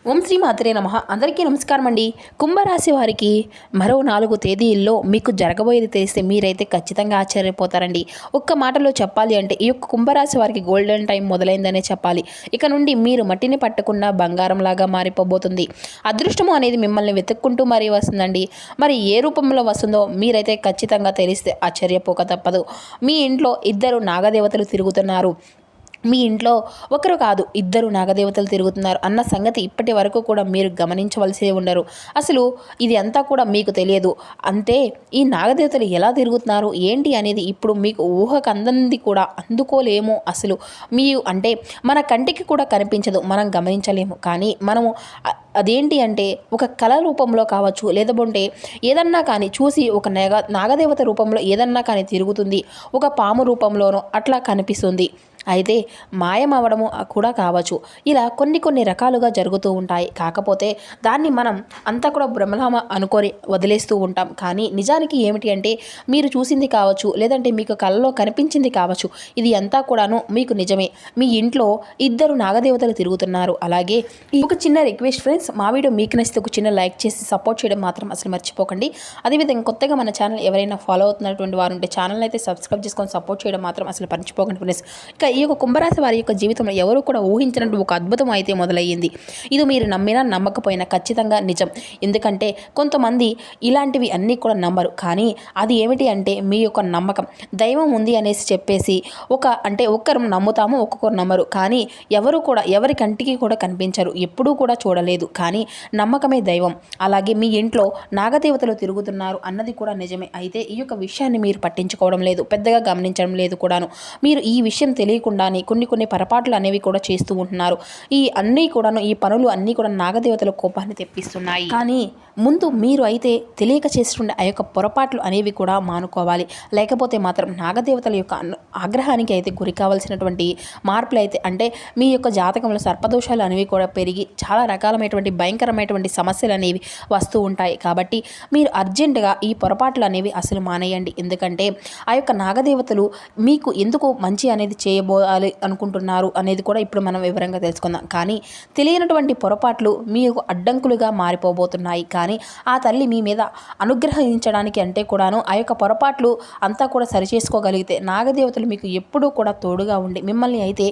ఓం శ్రీ మాత్రే నమః. అందరికీ నమస్కారం అండి. కుంభరాశి వారికి మరో 4 తేదీల్లో మీకు జరగబోయేది తెలిస్తే మీరైతే ఖచ్చితంగా ఆశ్చర్యపోతారండి. ఒక్క మాటలో చెప్పాలి అంటే ఈ యొక్క కుంభరాశి వారికి గోల్డెన్ టైం మొదలైందనే చెప్పాలి. ఇక నుండి మీరు మట్టిని పట్టకుండా బంగారంలాగా మారిపోబోతుంది. అదృష్టము అనేది మిమ్మల్ని వెతుక్కుంటూ మరీ వస్తుందండి. మరి ఏ రూపంలో వస్తుందో మీరైతే ఖచ్చితంగా తెలిస్తే ఆశ్చర్యపోక తప్పదు. మీ ఇంట్లో ఇద్దరు నాగదేవతలు తిరుగుతున్నారు. మీ ఇంట్లో ఒకరు కాదు ఇద్దరు నాగదేవతలు తిరుగుతున్నారు అన్న సంగతి ఇప్పటి వరకు కూడా మీరు గమనించవలసి ఉండరు. అసలు ఇది అంతా కూడా మీకు తెలియదు. అంటే ఈ నాగదేవతలు ఎలా తిరుగుతున్నారు ఏంటి అనేది ఇప్పుడు మీకు ఊహకు అందంది కూడా అందుకోలేము. అసలు మీ అంటే మన కంటికి కూడా కనిపించదు, మనం గమనించలేము. కానీ మనము అదేంటి అంటే ఒక కళ రూపంలో కావచ్చు, లేదంటే ఏదన్నా కానీ చూసి ఒక నాగదేవత రూపంలో ఏదన్నా కానీ తిరుగుతుంది, ఒక పాము రూపంలోనో అట్లా కనిపిస్తుంది. అయితే మాయమవ్వడము కూడా కావచ్చు. ఇలా కొన్ని రకాలుగా జరుగుతూ ఉంటాయి. కాకపోతే దాన్ని మనం అంతా కూడా భ్రమలామ అనుకొని వదిలేస్తూ ఉంటాం. కానీ నిజానికి ఏమిటి అంటే మీరు చూసింది కావచ్చు, లేదంటే మీకు కళ్ళలో కనిపించింది కావచ్చు, ఇది అంతా కూడాను మీకు నిజమే. మీ ఇంట్లో ఇద్దరు నాగదేవతలు తిరుగుతున్నారు. అలాగే ఒక చిన్న రిక్వెస్ట్ ఫ్రెండ్స్, మా వీడియో మీకు నచ్చితే ఒక చిన్న లైక్ చేసి సపోర్ట్ చేయడం మాత్రం అసలు మర్చిపోకండి. అదేవిధంగా కొత్తగా మన ఛానల్ ఎవరైనా ఫాలో అవుతున్నటువంటి వారు ఉంటే ఛానల్ అయితే సబ్స్క్రైబ్ చేసుకొని సపోర్ట్ చేయడం మాత్రం అసలు మర్చిపోకండి ఫ్రెండ్స్. ఇక ఈ యొక్క కుంభరాశి వారి యొక్క జీవితంలో ఎవరు కూడా ఊహించినట్టు ఒక అద్భుతం అయితే మొదలయ్యింది. ఇది మీరు నమ్మినా నమ్మకపోయినా ఖచ్చితంగా నిజం. ఎందుకంటే కొంతమంది ఇలాంటివి అన్నీ కూడా నమ్మరు. కానీ అది ఏమిటి అంటే మీ యొక్క నమ్మకం. దైవం ఉంది అనేసి చెప్పేసి ఒక్కరు నమ్ముతాము, ఒక్కొక్కరు నమ్మరు. కానీ ఎవరు కూడా ఎవరి కంటికి కూడా కనిపించరు, ఎప్పుడూ కూడా చూడలేదు. కానీ నమ్మకమే దైవం. అలాగే మీ ఇంట్లో నాగదేవతలు తిరుగుతున్నారు అన్నది కూడా నిజమే. అయితే ఈ యొక్క విషయాన్ని మీరు పట్టించుకోవడం లేదు, పెద్దగా గమనించడం లేదు కూడాను. మీరు ఈ విషయం తెలియకుండానే కొన్ని పొరపాట్లు అనేవి కూడా చేస్తూ ఉంటున్నారు. ఈ పనులు అన్నీ కూడా నాగదేవతల కోపాన్ని తెప్పిస్తున్నాయి. కానీ ముందు మీరు అయితే తెలియక చేస్తుండే ఆ యొక్క పొరపాట్లు అనేవి కూడా మానుకోవాలి. లేకపోతే మాత్రం నాగదేవతల యొక్క ఆగ్రహానికి అయితే గురి కావాల్సినటువంటి మార్పులు అయితే అంటే మీ యొక్క జాతకంలో సర్పదోషాలు అనేవి కూడా పెరిగి చాలా రకాలమైనటువంటి భయంకరమైనటువంటి సమస్యలు అనేవి వస్తూ ఉంటాయి. కాబట్టి మీరు అర్జెంటుగా ఈ పొరపాట్లు అనేవి అసలు మానేయండి. ఎందుకంటే ఆ యొక్క నాగదేవతలు మీకు ఎందుకు మంచి అనేది చేయబోయాలి అనుకుంటున్నారు అనేది కూడా ఇప్పుడు మనం వివరంగా తెలుసుకుందాం. కానీ తెలియనటువంటి పొరపాట్లు మీకు అడ్డంకులుగా మారిపోబోతున్నాయి. కానీ ఆ తల్లి మీ మీద అనుగ్రహించడానికి అంటే కూడాను ఆ యొక్క పొరపాట్లు అంతా కూడా సరిచేసుకోగలిగితే నాగదేవతలు మీకు ఎప్పుడూ కూడా తోడుగా ఉండి మిమ్మల్ని అయితే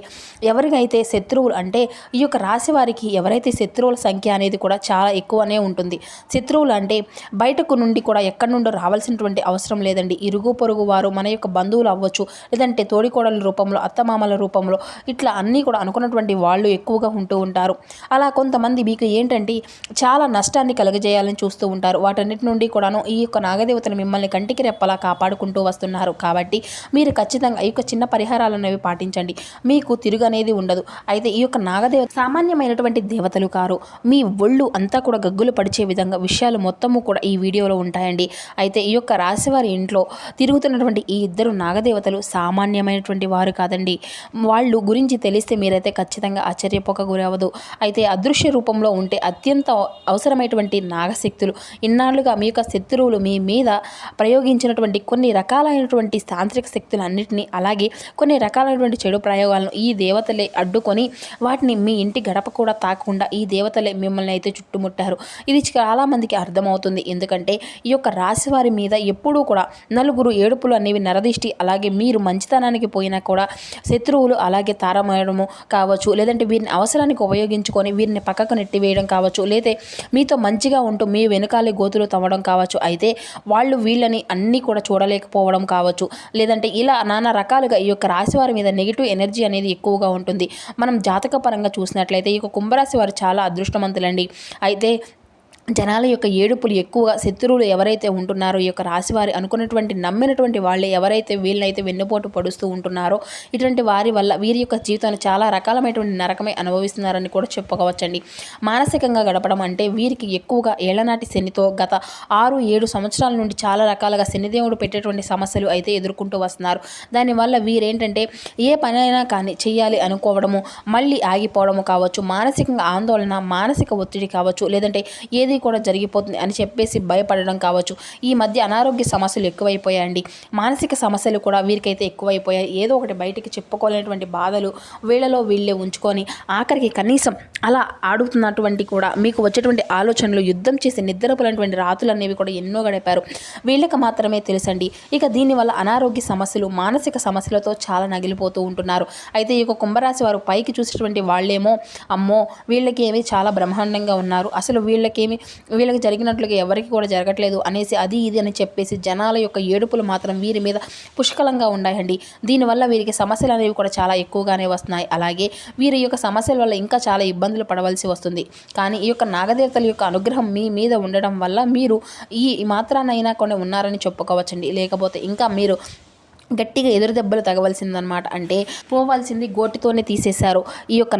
ఎవరికైతే శత్రువులు అంటే ఈ యొక్క రాశి వారికి ఎవరైతే శత్రువుల సంఖ్య అనేది కూడా చాలా ఎక్కువనే ఉంటుంది. శత్రువులు అంటే బయటకు నుండి కూడా ఎక్కడి నుండో రావాల్సినటువంటి అవసరం లేదండి. ఇరుగు పొరుగు వారు మన యొక్క బంధువులు అవ్వచ్చు, లేదంటే తోడికోడల రూపంలో, అత్తమామల రూపంలో, ఇట్లా అన్నీ కూడా అనుకున్నటువంటి వాళ్ళు ఎక్కువగా ఉంటూ ఉంటారు. అలా కొంతమంది మీకు ఏంటంటే చాలా నష్టాన్ని కలుగజేయాలని చూస్తూ ఉంటారు. వాటన్నిటి నుండి కూడాను ఈ యొక్క నాగదేవతలు మిమ్మల్ని కంటికి రెప్పలా కాపాడుకుంటూ వస్తున్నారు. కాబట్టి మీరు ఖచ్చితంగా ఈ యొక్క చిన్న పరిహారాలు అనేవి పాటించండి, మీకు తిరుగు అనేది ఉండదు. అయితే ఈ యొక్క నాగదేవత సామాన్యమైనటువంటి దేవతలు కారు. మీ ఒళ్ళు అంతా కూడా గగ్గులు పడిచే విధంగా విషయాలు మొత్తము కూడా ఈ వీడియోలో ఉంటాయండి. అయితే ఈ యొక్క రాశివారి ఇంట్లో తిరుగుతున్నటువంటి ఈ ఇద్దరు నాగదేవతలు సామాన్యమైనటువంటి వారు కాదండి. వాళ్ళు గురించి తెలిస్తే మీరైతే ఖచ్చితంగా ఆశ్చర్యపోక గురవదు. అయితే అదృశ్య రూపంలో ఉంటే అత్యంత అవసరమైనటువంటి నాగశక్తులు ఇన్నాళ్లుగా మీ యొక్క శత్రువులు మీ మీద ప్రయోగించినటువంటి కొన్ని రకాలైనటువంటి తాంత్రిక శక్తులన్నింటినీ, అలాగే కొన్ని రకాలైనటువంటి చెడు ప్రయోగాలను ఈ దేవతలే అడ్డుకొని వాటిని మీ ఇంటి గడప కూడా తాకకుండా ఈ దేవతలే మిమ్మల్ని అయితే చుట్టుముట్టారు. ఇది చాలామందికి అర్థమవుతుంది. ఎందుకంటే ఈ యొక్క రాశి వారి మీద ఎప్పుడూ కూడా నలుగురు ఏడుపులు అనేవి నరదిష్టి, అలాగే మీరు మంచితనానికి పోయినా కూడా శత్రువులు అలాగే తారమేయడము కావచ్చు, లేదంటే వీరిని అవసరానికి ఉపయోగించుకొని వీరిని పక్కకు నెట్టివేయడం కావచ్చు, లేదా మీతో మంచిగా ఉంటూ మీ వెనుకాలే గోతులు తవ్వడం కావచ్చు. అయితే వాళ్ళు వీళ్ళని అన్నీ కూడా చూడలేకపోవడం కావచ్చు, లేదంటే ఇలా నానా రకాలుగా ఈ యొక్క రాశి వారి మీద నెగిటివ్ ఎనర్జీ అనేది ఎక్కువగా ఉంటుంది. మనం జాతక పరంగా చూసినట్లయితే ఈ యొక్క కుంభరాశి వారు చాలా అదృష్టవంతులండి. అయితే జనాల యొక్క ఏడుపులు ఎక్కువగా శత్రువులు ఎవరైతే ఉంటున్నారో ఈ యొక్క రాశివారి అనుకున్నటువంటి నమ్మినటువంటి వాళ్ళే ఎవరైతే వీళ్ళనైతే వెన్నుపోటు పడుస్తూ ఉంటున్నారో ఇటువంటి వారి వల్ల వీరి యొక్క జీవితాన్ని చాలా రకాలమైనటువంటి నరకమే అనుభవిస్తున్నారని కూడా చెప్పుకోవచ్చండి. మానసికంగా గడపడం అంటే వీరికి ఎక్కువగా ఏళ్లనాటి శనితో గత 6-7 సంవత్సరాల నుండి చాలా రకాలుగా శనిదేవుడు పెట్టేటువంటి సమస్యలు అయితే ఎదుర్కొంటూ వస్తున్నారు. దానివల్ల వీరేంటంటే ఏ పనైనా కానీ చేయాలి అనుకోవడము మళ్ళీ ఆగిపోవడము కావచ్చు, మానసికంగా ఆందోళన, మానసిక ఒత్తిడి కావచ్చు, లేదంటే ఏది ఏది కూడా జరిగిపోతుంది అని చెప్పేసి భయపడడం కావచ్చు. ఈ మధ్య అనారోగ్య సమస్యలు ఎక్కువైపోయాయండి. మానసిక సమస్యలు కూడా వీరికైతే ఎక్కువైపోయాయి. ఏదో ఒకటి బయటికి చెప్పుకోలేనటువంటి బాధలు వీళ్ళలో వీళ్ళే ఉంచుకొని ఆఖరికి కనీసం అలా ఆడుతున్నటువంటి కూడా మీకు వచ్చేటువంటి ఆలోచనలు యుద్ధం చేసి నిద్రపోలేనటువంటి రాత్రులు అనేవి కూడా ఎన్నో గడిపారు. వీళ్ళకి మాత్రమే తెలుసండి. ఇక దీనివల్ల అనారోగ్య సమస్యలు మానసిక సమస్యలతో చాలా నగిలిపోతూ ఉంటున్నారు. అయితే ఈ కుంభరాశి వారు పైకి చూసేటువంటి వాళ్ళేమో అమ్మో వీళ్ళకి ఏమి చాలా బ్రహ్మాండంగా ఉన్నారు, అసలు వీళ్ళకి జరిగినట్లుగా ఎవరికి కూడా జరగట్లేదు అనేసి అది ఇది అని చెప్పేసి జనాల యొక్క ఏడుపులు మాత్రం వీరి మీద పుష్కలంగా ఉన్నాయండి. దీనివల్ల వీరికి సమస్యలు అనేవి కూడా చాలా ఎక్కువగానే వస్తున్నాయి. అలాగే వీరి యొక్క సమస్యల వల్ల ఇంకా చాలా ఇబ్బందులు పడవలసి వస్తుంది. కానీ ఈ యొక్క నాగదేవతల యొక్క అనుగ్రహం మీ మీద ఉండడం వల్ల మీరు ఈ మాత్రానైనా కొన్ని ఉన్నారని చెప్పుకోవచ్చండి. లేకపోతే ఇంకా మీరు గట్టిగా ఎదురు దెబ్బలు తగవలసిందనమాట. అంటే పోవాల్సింది గోటితోనే తీసేశారు ఈ యొక్క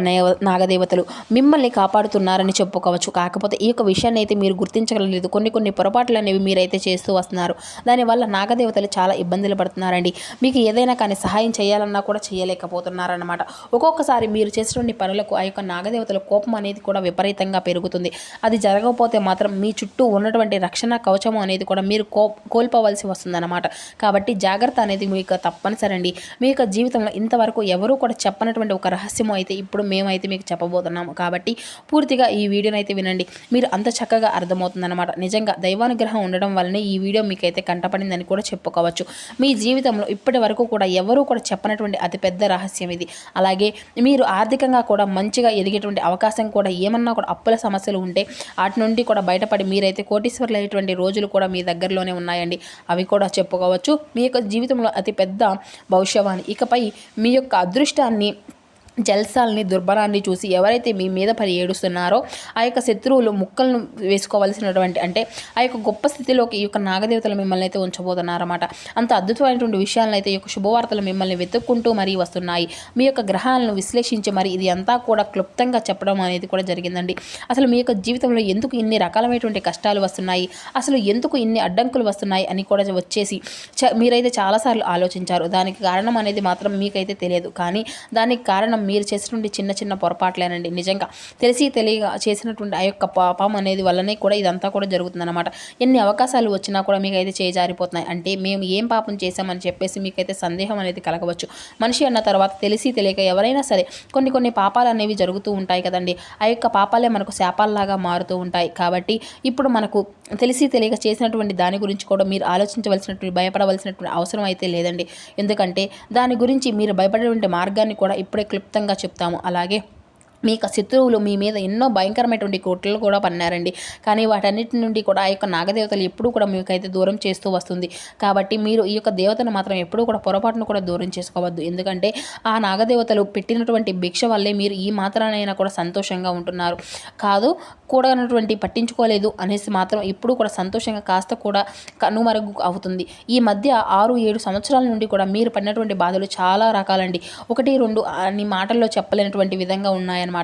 నాగదేవతలు. మిమ్మల్ని కాపాడుతున్నారని చెప్పుకోవచ్చు. కాకపోతే ఈ యొక్క విషయాన్ని అయితే మీరు గుర్తించగలలేదు. కొన్ని పొరపాట్లు అనేవి మీరైతే చేస్తూ వస్తున్నారు. దానివల్ల నాగదేవతలు చాలా ఇబ్బందులు పడుతున్నారండి. మీకు ఏదైనా కానీ సహాయం చేయాలన్నా కూడా చేయలేకపోతున్నారన్నమాట. ఒక్కొక్కసారి మీరు చేసేటువంటి పనులకు ఆ యొక్క నాగదేవతల కోపం అనేది కూడా విపరీతంగా పెరుగుతుంది. అది జరగకపోతే మాత్రం మీ చుట్టూ ఉన్నటువంటి రక్షణ కవచము అనేది కూడా మీరు కోల్పోవలసి వస్తుందన్నమాట. కాబట్టి జాగ్రత్త అనేది మీకు తప్పనిసరి అండి. మీ యొక్క జీవితంలో ఇంతవరకు ఎవరూ కూడా చెప్పనటువంటి ఒక రహస్యము అయితే ఇప్పుడు మేమైతే మీకు చెప్పబోతున్నాము. కాబట్టి పూర్తిగా ఈ వీడియోని అయితే వినండి. మీరు అంత చక్కగా అర్థమవుతుందన్నమాట. నిజంగా దైవానుగ్రహం ఉండడం వల్లనే ఈ వీడియో మీకైతే కంటపడిందని కూడా చెప్పుకోవచ్చు. మీ జీవితంలో ఇప్పటి వరకు కూడా ఎవరూ కూడా చెప్పనటువంటి అతిపెద్ద రహస్యం ఇది. అలాగే మీరు ఆర్థికంగా కూడా మంచిగా ఎదిగేటువంటి అవకాశం కూడా ఏమన్నా కూడా అప్పుల సమస్యలు ఉంటే వాటి నుండి కూడా బయటపడి మీరైతే కోటీశ్వర్లు అయ్యేటువంటి రోజులు కూడా మీ దగ్గరలోనే ఉన్నాయండి. అవి కూడా చెప్పుకోవచ్చు. మీ యొక్క జీవితంలో అతి పెద్ద భవిష్యవాణి. ఇకపై మీ యొక్క అదృష్టాన్ని జల్సాల్ని దుర్బలాన్ని చూసి ఎవరైతే మీ మీద పడి ఏడుస్తున్నారో ఆ యొక్క శత్రువులు ముక్కలను వేసుకోవాల్సినటువంటి అంటే ఆ యొక్క గొప్ప స్థితిలోకి ఈ యొక్క నాగదేవతలు మిమ్మల్ని అయితే ఉంచబోతున్నారన్నమాట. అంత అద్భుతమైనటువంటి విషయాలను అయితే ఈ యొక్క శుభవార్తలు మిమ్మల్ని వెతుక్కుంటూ మరీ వస్తున్నాయి. మీ యొక్క గ్రహాలను విశ్లేషించి మరి ఇది అంతా కూడా క్లుప్తంగా చెప్పడం అనేది కూడా జరిగిందండి. అసలు మీ యొక్క జీవితంలో ఎందుకు ఇన్ని రకాలమైనటువంటి కష్టాలు వస్తున్నాయి, అసలు ఎందుకు ఇన్ని అడ్డంకులు వస్తున్నాయి అని కూడా వచ్చేసి మీరైతే చాలాసార్లు ఆలోచించారు. దానికి కారణం అనేది మాత్రం మీకైతే తెలియదు. కానీ దానికి కారణం మీరు చేసినటువంటి చిన్న పొరపాట్లేనండి. నిజంగా తెలిసి తెలియగా చేసినటువంటి ఆ యొక్క పాపం అనేది వల్లనే కూడా ఇదంతా కూడా జరుగుతుందన్నమాట. ఎన్ని అవకాశాలు వచ్చినా కూడా మీకైతే చేజారిపోతున్నాయి. అంటే మేము ఏం పాపం చేశామని చెప్పేసి మీకైతే సందేహం అనేది కలగవచ్చు. మనిషి అన్న తర్వాత తెలిసి తెలియక ఎవరైనా సరే కొన్ని పాపాలు అనేవి జరుగుతూ ఉంటాయి కదండి. ఆ యొక్క పాపాలే మనకు శాపాల్లాగా మారుతూ ఉంటాయి. కాబట్టి ఇప్పుడు మనకు తెలిసి తెలియక చేసినటువంటి దాని గురించి కూడా మీరు ఆలోచించవలసినటువంటి భయపడవలసినటువంటి అవసరం అయితే లేదండి. ఎందుకంటే దాని గురించి మీరు భయపడేటువంటి మార్గాన్ని కూడా ఇప్పుడే క్లుప్తంగా చెప్తాము. అలాగే మీ యొక్క శత్రువులు మీ మీద ఎన్నో భయంకరమైనటువంటి కుట్రలు కూడా పన్నారండి. కానీ వాటన్నిటి నుండి కూడా ఆ యొక్క నాగదేవతలు ఎప్పుడూ కూడా మీకైతే దూరం చేస్తూ వస్తుంది. కాబట్టి మీరు ఈ యొక్క దేవతను మాత్రం ఎప్పుడూ కూడా పొరపాటును కూడా దూరం చేసుకోవద్దు. ఎందుకంటే ఆ నాగదేవతలు పెట్టినటువంటి భిక్ష వల్లే మీరు ఈ మాత్రానైనా కూడా సంతోషంగా ఉంటున్నారు. కాదు కూడనటువంటి పట్టించుకోలేదు అనేసి మాత్రం ఎప్పుడూ కూడా సంతోషంగా కాస్త కూడా కనుమరుగు అవుతుంది. ఈ మధ్య 6-7 సంవత్సరాల నుండి కూడా మీరు పడినటువంటి బాధలు చాలా రకాలండి. 1-2 అని మాటల్లో చెప్పలేనటువంటి విధంగా ఉన్నాయన్నమాట.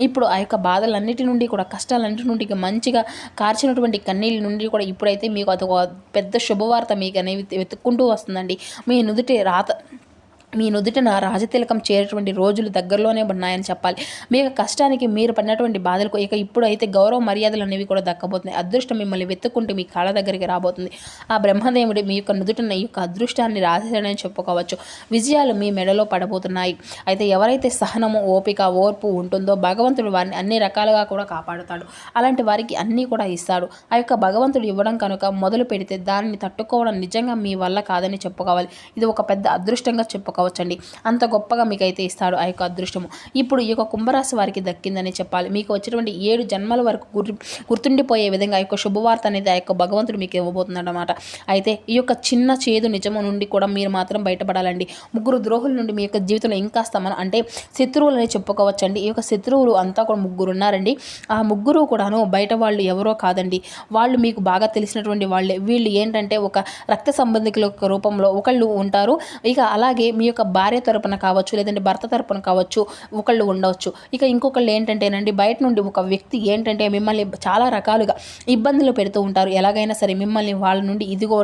ఇప్పుడు ఆ యొక్క బాధలన్నిటి నుండి కూడా కష్టాలన్నిటి నుండి మంచిగా కార్చినటువంటి కన్నీళ్ళ నుండి కూడా ఇప్పుడైతే మీకు అదొక పెద్ద శుభవార్త మీకు అనేవి వెతుక్కుంటూ వస్తుందండి. మీ నుదుటిన రాజతిలకం చేరేటువంటి రోజులు దగ్గరలోనే ఉన్నాయని చెప్పాలి. మీ యొక్క కష్టానికి మీరు పడినటువంటి బాధలకు ఇక ఇప్పుడు అయితే గౌరవ మర్యాదలు అనేవి కూడా దక్కబోతున్నాయి. అదృష్టం మిమ్మల్ని వెతుక్కుంటూ మీ కాళ్ళ దగ్గరికి రాబోతుంది. ఆ బ్రహ్మదేవుడి మీ యొక్క నుదుటిన ఈ యొక్క అదృష్టాన్ని రాసేయడని చెప్పుకోవచ్చు. విజయాలు మీ మెడలో పడబోతున్నాయి. అయితే ఎవరైతే సహనము, ఓపిక, ఓర్పు ఉంటుందో భగవంతుడు వారిని అన్ని రకాలుగా కూడా కాపాడుతాడు. అలాంటి వారికి అన్నీ కూడా ఇస్తాడు. ఆ యొక్క భగవంతుడు ఇవ్వడం కనుక మొదలు పెడితే దానిని తట్టుకోవడం నిజంగా మీ వల్ల కాదని చెప్పుకోవాలి. ఇది ఒక పెద్ద అదృష్టంగా చెప్పుకోవచ్చండి. అంత గొప్పగా మీకైతే ఇస్తాడు ఆ యొక్క అదృష్టము. ఇప్పుడు ఈ యొక్క కుంభరాశి వారికి దక్కిందని చెప్పాలి. మీకు వచ్చేటువంటి 7 జన్మల వరకు గుర్తుండిపోయే విధంగా ఆ యొక్క శుభవార్త అనేది ఆ యొక్క భగవంతుడు మీకు ఇవ్వబోతున్నాడన్నమాట. అయితే ఈ యొక్క చిన్న చేదు నిజము నుండి కూడా మీరు మాత్రం బయటపడాలండి. 3 ద్రోహుల నుండి మీ యొక్క జీవితంలో ఇంకా అంటే శత్రువులని చెప్పుకోవచ్చండి. ఈ యొక్క శత్రువులు అంతా కూడా 3 ఉన్నారండి. ఆ 3 కూడాను బయట వాళ్ళు ఎవరో కాదండి. వాళ్ళు మీకు బాగా తెలిసినటువంటి వాళ్ళే. వీళ్ళు ఏంటంటే ఒక రక్త సంబంధికుల రూపంలో ఒకళ్ళు ఉంటారు. ఇక అలాగే మీ యొక్క భార్య తరపున కావచ్చు, లేదంటే భర్త తరపున కావచ్చు ఒకళ్ళు ఉండవచ్చు. ఇక ఇంకొకళ్ళు ఏంటంటేనండి, బయట నుండి ఒక వ్యక్తి ఏంటంటే మిమ్మల్ని చాలా రకాలుగా ఇబ్బందులు పెడుతూ ఉంటారు. ఎలాగైనా సరే మిమ్మల్ని వాళ్ళ నుండి ఇదిగో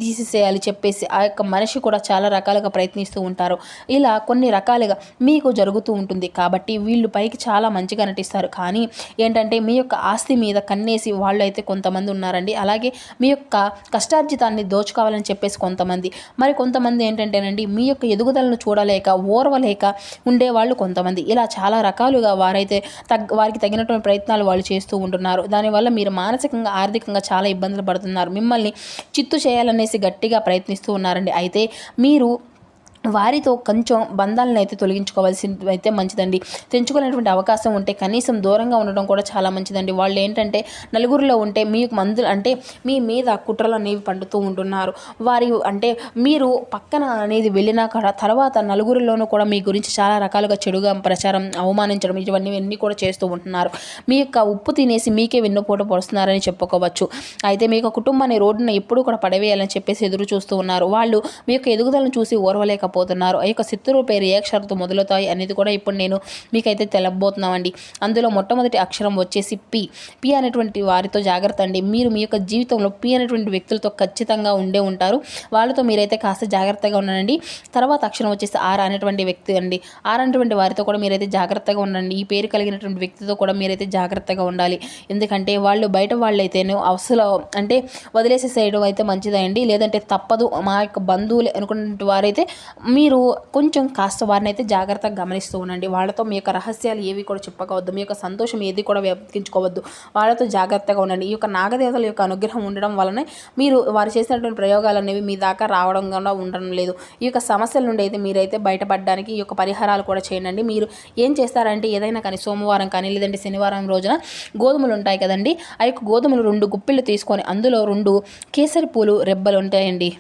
తీసేసేయాలి చెప్పేసి ఆ యొక్క మనిషి కూడా చాలా రకాలుగా ప్రయత్నిస్తూ ఉంటారు. ఇలా కొన్ని రకాలుగా మీకు జరుగుతూ ఉంటుంది. కాబట్టి వీళ్ళు పైకి చాలా మంచిగా నటిస్తారు, కానీ ఏంటంటే మీ యొక్క ఆస్తి మీద కన్నేసి వాళ్ళు అయితే కొంతమంది ఉన్నారండి. అలాగే మీ యొక్క కష్టార్జితాన్ని దోచుకోవాలని చెప్పేసి కొంతమంది, మరి కొంతమంది ఏంటంటేనండి మీ యొక్క ఎదుగుదలను చూడలేక ఓర్వలేక ఉండేవాళ్ళు కొంతమంది. ఇలా చాలా రకాలుగా వారైతే వారికి తగినటువంటి ప్రయత్నాలు వాళ్ళు చేస్తూ ఉంటున్నారు. దానివల్ల మీరు మానసికంగా ఆర్థికంగా చాలా ఇబ్బందులు పడుతున్నారు. మిమ్మల్ని చిత్తు చేయాలనేసి గట్టిగా ప్రయత్నిస్తూ ఉన్నారండి. అయితే మీరు వారితో కొంచెం బంధాలను అయితే తొలగించుకోవాల్సింది అయితే మంచిదండి. తెంచుకునేటువంటి అవకాశం ఉంటే కనీసం దూరంగా ఉండడం కూడా చాలా మంచిదండి. వాళ్ళు ఏంటంటే నలుగురిలో ఉంటే మీకు మందులు అంటే మీ మీద కుట్రలు అనేవి పండుతూ ఉంటున్నారు. వారి అంటే మీరు పక్కన అనేది వెళ్ళినా కూడా తర్వాత నలుగురిలోనూ కూడా మీ గురించి చాలా రకాలుగా చెడుగా ప్రచారం, అవమానించడం ఇవన్నీ కూడా చేస్తూ ఉంటున్నారు. మీ యొక్క ఉప్పు తినేసి మీకే వెన్నుపోట పొడుస్తున్నారని చెప్పుకోవచ్చు. అయితే మీ యొక్క కుటుంబాన్ని రోడ్డున ఎప్పుడూ కూడా పడవేయాలని చెప్పేసి ఎదురు చూస్తూ ఉన్నారు. వాళ్ళు మీ యొక్క ఎదుగుదలను చూసి ఓర్వలేక పోతున్నారు. ఆ యొక్క శత్రువు పేరు ఏ అక్షరంతో మొదలవుతాయి అనేది కూడా ఇప్పుడు నేను మీకైతే తెలపబోతున్నామండి. అందులో మొట్టమొదటి అక్షరం వచ్చేసి పి అనేటువంటి వారితో జాగ్రత్త అండి. మీరు మీ యొక్క జీవితంలో పి అనేటువంటి వ్యక్తులతో ఖచ్చితంగా ఉండే ఉంటారు. వాళ్ళతో మీరైతే కాస్త జాగ్రత్తగా ఉండండి. తర్వాత అక్షరం వచ్చేసి ఆర్ అనేటువంటి వ్యక్తి అండి. ఆర్ అనేటువంటి వారితో కూడా మీరైతే జాగ్రత్తగా ఉండండి. ఈ పేరు కలిగినటువంటి వ్యక్తితో కూడా మీరైతే జాగ్రత్తగా ఉండాలి. ఎందుకంటే వాళ్ళు బయట వాళ్ళైతేనే అసలు అంటే వదిలేసేసేయడం అయితే మంచిదండి. లేదంటే తప్పదు మా యొక్క బంధువులు అనుకున్న వారైతే మీరు కొంచెం కాస్త వారిని అయితే జాగ్రత్తగా గమనిస్తూ ఉండండి. వాళ్ళతో మీ యొక్క రహస్యాలు ఏవి కూడా చెప్పుకోవద్దు. మీ యొక్క సంతోషం ఏది కూడా వ్యక్తించుకోవద్దు. వాళ్ళతో జాగ్రత్తగా ఉండండి. ఈ యొక్క నాగదేవతల యొక్క అనుగ్రహం ఉండడం వలనే మీరు వారు చేసినటువంటి ప్రయోగాలు అనేవి మీ దాకా రావడం కూడా ఉండడం లేదు. ఈ యొక్క సమస్యల నుండి అయితే మీరైతే బయటపడడానికి ఈ యొక్క పరిహారాలు కూడా చేయండి. మీరు ఏం చేస్తారంటే ఏదైనా కానీ సోమవారం కానీ లేదంటే శనివారం రోజున గోధుమలు ఉంటాయి కదండి, ఆ యొక్క గోధుమలు 2 గుప్పిళ్ళు తీసుకొని అందులో 2 కేసరి పూలు రెబ్బలు ఉంటాయండి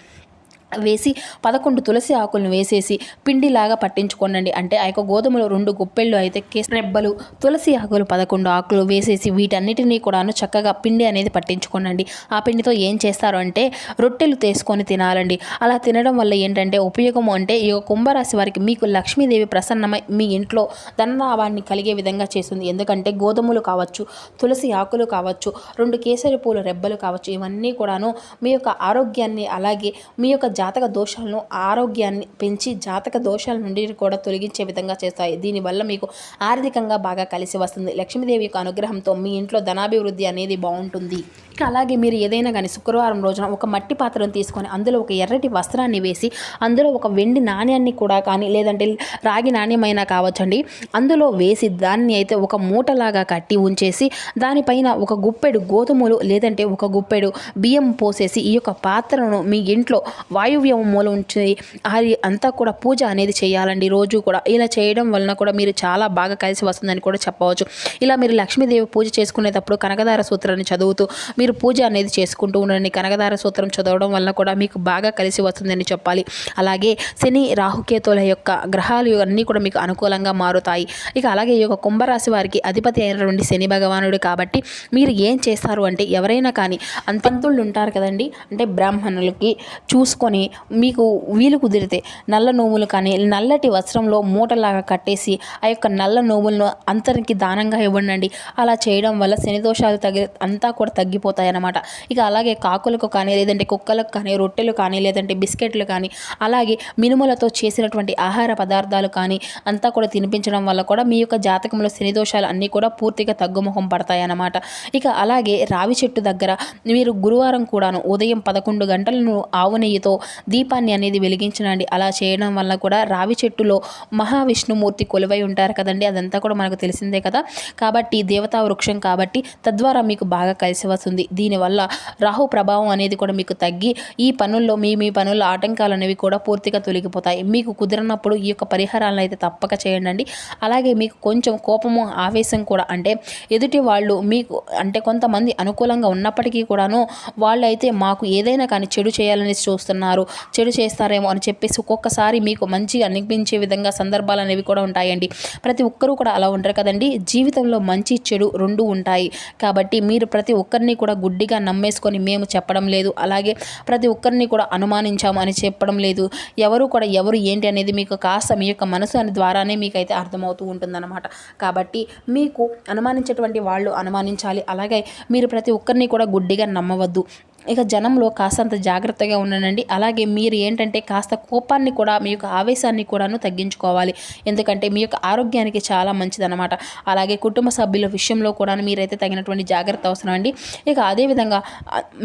వేసి 11 తులసి ఆకులను వేసేసి పిండిలాగా పట్టించుకోండి. అంటే ఆ యొక్క గోధుమలు 2 గుప్పెళ్ళు అయితే రెబ్బలు, తులసి ఆకులు 11 ఆకులు వేసేసి వీటన్నిటినీ కూడాను చక్కగా పిండి అనేది పట్టించుకోండి. ఆ పిండితో ఏం చేస్తారు అంటే రొట్టెలు తీసుకొని తినాలండి. అలా తినడం వల్ల ఏంటంటే ఉపయోగము అంటే ఈ కుంభరాశి వారికి మీకు లక్ష్మీదేవి ప్రసన్నమై మీ ఇంట్లో ధనలాభాన్ని కలిగే విధంగా చేస్తుంది. ఎందుకంటే గోధుమలు కావచ్చు, తులసి ఆకులు కావచ్చు, 2 కేసరి పూల రెబ్బలు కావచ్చు, ఇవన్నీ కూడాను మీ యొక్క ఆరోగ్యాన్ని అలాగే మీ యొక్క జాతక దోషాలను ఆరోగ్యాన్ని పెంచి జాతక దోషాల నుండి కూడా తొలగించే విధంగా చేస్తాయి. దీనివల్ల మీకు ఆర్థికంగా బాగా కలిసి వస్తుంది. లక్ష్మీదేవి యొక్క అనుగ్రహంతో మీ ఇంట్లో ధనాభివృద్ధి అనేది బాగుంటుంది. ఇక అలాగే మీరు ఏదైనా కానీ శుక్రవారం రోజున ఒక మట్టి పాత్రను తీసుకొని అందులో ఒక ఎర్రటి వస్త్రాన్ని వేసి అందులో ఒక వెండి నాణ్యాన్ని కూడా కానీ లేదంటే రాగి నాణ్యమైనా కావచ్చండి, అందులో వేసి దాన్ని అయితే ఒక మూటలాగా కట్టి ఉంచేసి దానిపైన ఒక గుప్పెడు గోధుమలు లేదంటే ఒక గుప్పెడు బియ్యం పోసేసి ఈ యొక్క పాత్రను మీ ఇంట్లో వాయువ్యం మూల ఉంచి అది అంతా కూడా పూజ అనేది చేయాలండి రోజు కూడా. ఇలా చేయడం వలన కూడా మీరు చాలా బాగా కలిసి వస్తుందని కూడా చెప్పవచ్చు. ఇలా మీరు లక్ష్మీదేవి పూజ చేసుకునేటప్పుడు కనకదార సూత్రాన్ని చదువుతూ మీరు పూజ అనేది చేసుకుంటూ ఉండండి. కనకదార సూత్రం చదవడం వల్ల కూడా మీకు బాగా కలిసి వస్తుందని చెప్పాలి. అలాగే శని రాహుకేతుల యొక్క గ్రహాలు అన్నీ కూడా మీకు అనుకూలంగా మారుతాయి. ఇక అలాగే ఈ యొక్క కుంభరాశి వారికి అధిపతి అయినటువంటి శని భగవానుడు కాబట్టి మీరు ఏం చేస్తారు అంటే ఎవరైనా కానీ పంతుళ్ళు ఉంటారు కదండి, అంటే బ్రాహ్మణులకి చూసుకొని మీకు వీలు కుదిరితే నల్ల నోములు కానీ నల్లటి వస్త్రంలో మూటలాగా కట్టేసి ఆ యొక్క నల్ల నోములను అంతరికి దానంగా ఇవ్వండి. అలా చేయడం వల్ల శని దోషాలు అంతా కూడా తగ్గిపోతాయి అన్నమాట. ఇక అలాగే కాకులకు కానీ లేదంటే కుక్కలకు కానీ రొట్టెలు కానీ లేదంటే బిస్కెట్లు కానీ అలాగే మినుములతో చేసినటువంటి ఆహార పదార్థాలు కానీ అంతా కూడా తినిపించడం వల్ల కూడా మీ యొక్క జాతకంలో శని దోషాలు అన్నీ కూడా పూర్తిగా తగ్గుముఖం పడతాయి అన్నమాట. ఇక అలాగే రావి చెట్టు దగ్గర మీరు గురువారం కూడాను ఉదయం 11 గంటలను ఆవు నెయ్యితో దీపాన్ని అనేది వెలిగించనండి. అలా చేయడం వల్ల కూడా రావి చెట్టులో మహావిష్ణుమూర్తి కొలువై ఉంటారు కదండి, అదంతా కూడా మనకు తెలిసిందే కదా. కాబట్టి దేవతా వృక్షం కాబట్టి తద్వారా మీకు బాగా కలిసి వస్తుంది. దీనివల్ల రాహు ప్రభావం అనేది కూడా మీకు తగ్గి ఈ పనుల్లో మీ పనుల్లో ఆటంకాలు అనేవి కూడా పూర్తిగా తొలగిపోతాయి. మీకు కుదిరినప్పుడు ఈ యొక్క పరిహారాలను అయితే తప్పక చేయండి. అలాగే మీకు కొంచెం కోపము ఆవేశం కూడా అంటే ఎదుటి వాళ్ళు మీకు అంటే కొంతమంది అనుకూలంగా ఉన్నప్పటికీ కూడాను వాళ్ళు అయితే మాకు ఏదైనా కానీ చెడు చేయాలని చూస్తున్నారు, చెడు చేస్తారేమో అని చెప్పేసి ఒక్కొక్కసారి మీకు మంచిగా అనిపించే విధంగా సందర్భాలు అనేవి కూడా ఉంటాయండి. ప్రతి ఒక్కరూ కూడా అలా ఉంటారు కదండి. జీవితంలో మంచి చెడు 2 ఉంటాయి. కాబట్టి మీరు ప్రతి ఒక్కరిని కూడా కూడా గుడ్డిగా నమ్మేసుకొని మేము చెప్పడం లేదు, అలాగే ప్రతి ఒక్కరిని కూడా అనుమానించాము అని చెప్పడం లేదు. ఎవరు కూడా ఎవరు ఏంటి అనేది మీకు కాస్త మీ యొక్క మనసు అని ద్వారానే మీకైతే అర్థమవుతూ ఉంటుందన్నమాట. కాబట్టి మీకు అనుమానించేటువంటి వాళ్ళు అనుమానించాలి, అలాగే మీరు ప్రతి ఒక్కరిని కూడా గుడ్డిగా నమ్మవద్దు. ఇక జనంలో కాస్తంత జాగ్రత్తగా ఉండండి. అలాగే మీరు ఏంటంటే కాస్త కోపాన్ని కూడా మీ యొక్క ఆవేశాన్ని కూడాను తగ్గించుకోవాలి. ఎందుకంటే మీ యొక్క ఆరోగ్యానికి చాలా మంచిదన్నమాట. అలాగే కుటుంబ సభ్యుల విషయంలో కూడా మీరైతే తగినటువంటి జాగ్రత్త అవసరం అండి. ఇక అదేవిధంగా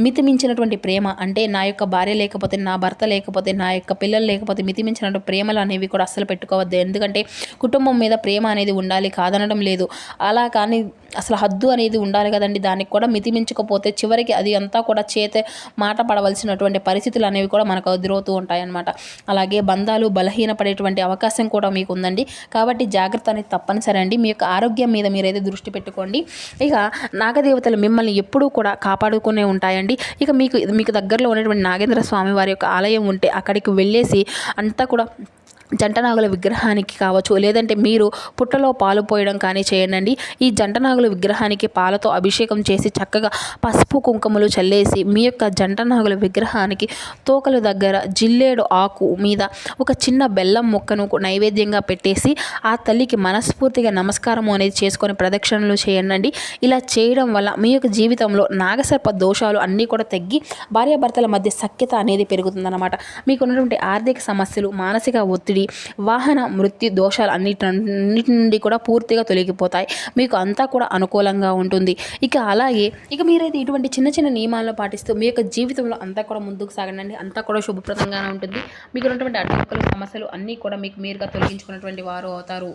మితిమించినటువంటి ప్రేమ అంటే నా యొక్క భార్య లేకపోతే, నా భర్త లేకపోతే, నా యొక్క పిల్లలు లేకపోతే మితిమించినటువంటి ప్రేమలు అనేవి కూడా అస్సలు పెట్టుకోవద్దు. ఎందుకంటే కుటుంబం మీద ప్రేమ అనేది ఉండాలి, కాదనడం లేదు. అలా కానీ అసలు హద్దు అనేది ఉండాలి కదండి. దానికి కూడా మితిమించకపోతే చివరికి అది అంతా కూడా మాట పడవలసినటువంటి పరిస్థితులు అనేవి కూడా మనకు ఎదురవుతూ ఉంటాయన్నమాట. అలాగే బంధాలు బలహీనపడేటువంటి అవకాశం కూడా మీకు ఉందండి. కాబట్టి జాగ్రత్త అనేది తప్పనిసరి అండి. మీ యొక్క ఆరోగ్యం మీద మీరైతే దృష్టి పెట్టుకోండి. ఇక నాగదేవతలు మిమ్మల్ని ఎప్పుడూ కూడా కాపాడుకునే ఉంటాయండి. ఇక మీకు దగ్గరలో ఉన్నటువంటి నాగేంద్ర స్వామి వారి యొక్క ఆలయం ఉంటే అక్కడికి వెళ్ళేసి అంతా కూడా జంటనాగుల విగ్రహానికి కావచ్చు, లేదంటే మీరు పుట్టలో పాలు పోయడం కానీ చేయండి. ఈ జంటనాగుల విగ్రహానికి పాలతో అభిషేకం చేసి చక్కగా పసుపు కుంకుమలు చల్లేసి మీ యొక్క జంటనాగుల విగ్రహానికి తోకల దగ్గర జిల్లేడు ఆకు మీద ఒక చిన్న బెల్లం ముక్కను నైవేద్యంగా పెట్టేసి ఆ తల్లికి మనస్ఫూర్తిగా నమస్కారం అనేది చేసుకొని ప్రదక్షిణలు చేయండి. ఇలా చేయడం వల్ల మీ యొక్క జీవితంలో నాగసర్ప దోషాలు అన్నీ కూడా తగ్గి భార్యాభర్తల మధ్య సఖ్యత అనేది పెరుగుతుందన్నమాట. మీకు ఉన్నటువంటి ఆర్థిక సమస్యలు, మానసిక ఒత్తిడి, వాహన మృత్యు దోషాలు అన్నిటి నుండి కూడా పూర్తిగా తొలగిపోతాయి. మీకు అంతా కూడా అనుకూలంగా ఉంటుంది. అలాగే మీరైతే ఇటువంటి చిన్న చిన్న నియమాలను పాటిస్తూ మీ యొక్క జీవితంలో అంతా కూడా ముందుకు సాగండి. అంతా కూడా శుభప్రదంగానే ఉంటుంది. మీకు ఉన్నటువంటి అడ్డంకులు, సమస్యలు అన్నీ కూడా మీకు మీరుగా తొలగించుకున్నటువంటి వారు అవుతారు.